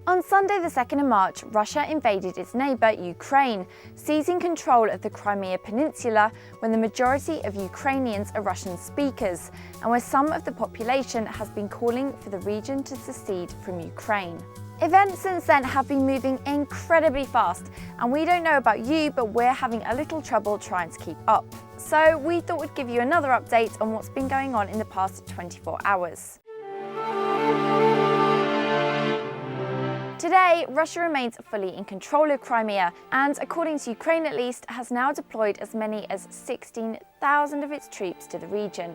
On Sunday the 2nd of March, Russia invaded its neighbour Ukraine, seizing control of the Crimea peninsula when the majority of Ukrainians are Russian speakers, and where some of the population has been calling for the region to secede from Ukraine. Events since then have been moving incredibly fast, and we don't know about you, but we're having a little trouble trying to keep up. So we thought we'd give you another update on what's been going on in the past 24 hours. Today, Russia remains fully in control of Crimea and, according to Ukraine at least, has now deployed as many as 16,000 of its troops to the region.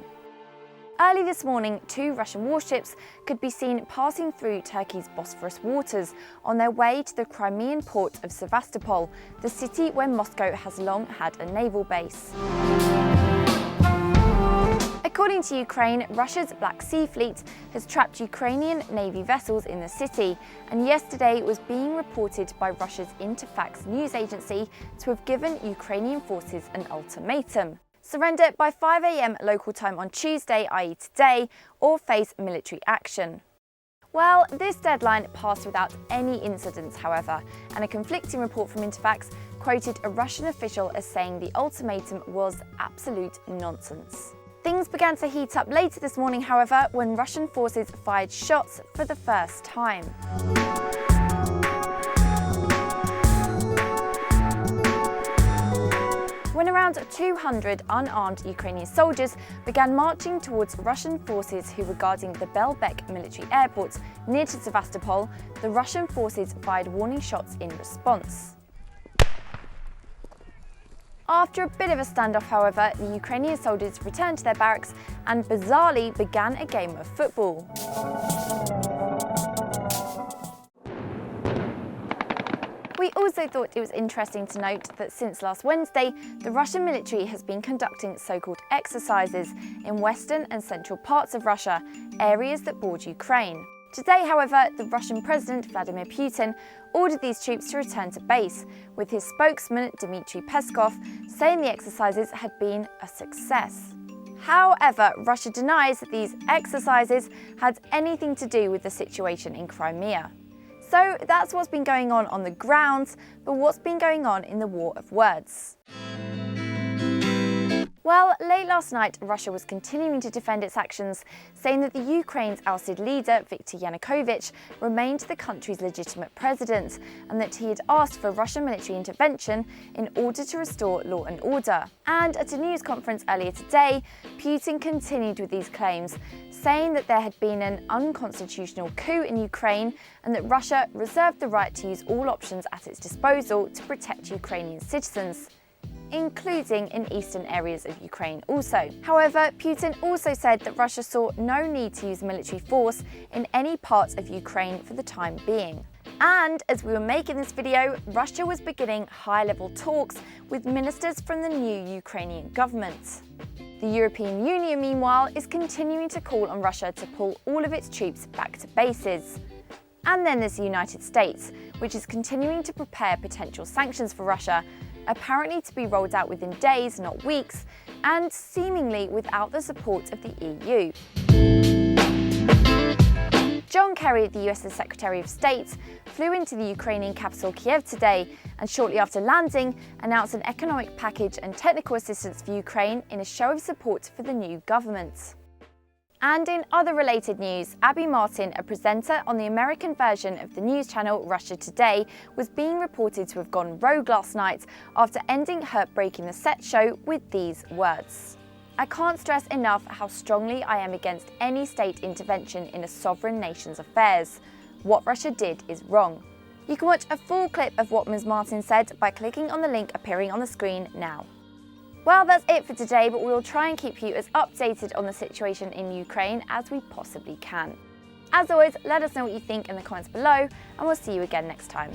Early this morning, 2 Russian warships could be seen passing through Turkey's Bosphorus waters on their way to the Crimean port of Sevastopol, the city where Moscow has long had a naval base. According to Ukraine, Russia's Black Sea Fleet has trapped Ukrainian Navy vessels in the city, and yesterday was being reported by Russia's Interfax news agency to have given Ukrainian forces an ultimatum. Surrender by 5 a.m. local time on Tuesday, i.e. today, or face military action. Well, this deadline passed without any incidents, however, and a conflicting report from Interfax quoted a Russian official as saying the ultimatum was absolute nonsense. Things began to heat up later this morning, however, when Russian forces fired shots for the first time. When around 200 unarmed Ukrainian soldiers began marching towards Russian forces who were guarding the Belbek military airport near to Sevastopol, the Russian forces fired warning shots in response. After a bit of a standoff, however, the Ukrainian soldiers returned to their barracks and bizarrely began a game of football. We also thought it was interesting to note that since last Wednesday, the Russian military has been conducting so-called exercises in western and central parts of Russia, areas that border Ukraine. Today, however, the Russian President Vladimir Putin ordered these troops to return to base, with his spokesman Dmitry Peskov saying the exercises had been a success. However, Russia denies that these exercises had anything to do with the situation in Crimea. So that's what's been going on the ground, but what's been going on in the war of words? Well, late last night, Russia was continuing to defend its actions, saying that the Ukraine's ousted leader, Viktor Yanukovych, remained the country's legitimate president, and that he had asked for Russian military intervention in order to restore law and order. And at a news conference earlier today, Putin continued with these claims, saying that there had been an unconstitutional coup in Ukraine and that Russia reserved the right to use all options at its disposal to protect Ukrainian citizens, including in eastern areas of Ukraine also. However, Putin also said that Russia saw no need to use military force in any part of Ukraine for the time being. And as we were making this video, Russia was beginning high-level talks with ministers from the new Ukrainian government. The European Union, meanwhile, is continuing to call on Russia to pull all of its troops back to bases. And then there's the United States, which is continuing to prepare potential sanctions for Russia, apparently to be rolled out within days, not weeks, and seemingly without the support of the EU. John Kerry, the US's Secretary of State, flew into the Ukrainian capital Kiev today and shortly after landing announced an economic package and technical assistance for Ukraine in a show of support for the new government. And in other related news, Abby Martin, a presenter on the American version of the news channel Russia Today, was being reported to have gone rogue last night after ending her Breaking the Set show with these words. "I can't stress enough how strongly I am against any state intervention in a sovereign nation's affairs. What Russia did is wrong." You can watch a full clip of what Ms. Martin said by clicking on the link appearing on the screen now. Well, that's it for today, but we will try and keep you as updated on the situation in Ukraine as we possibly can. As always, let us know what you think in the comments below, and we'll see you again next time.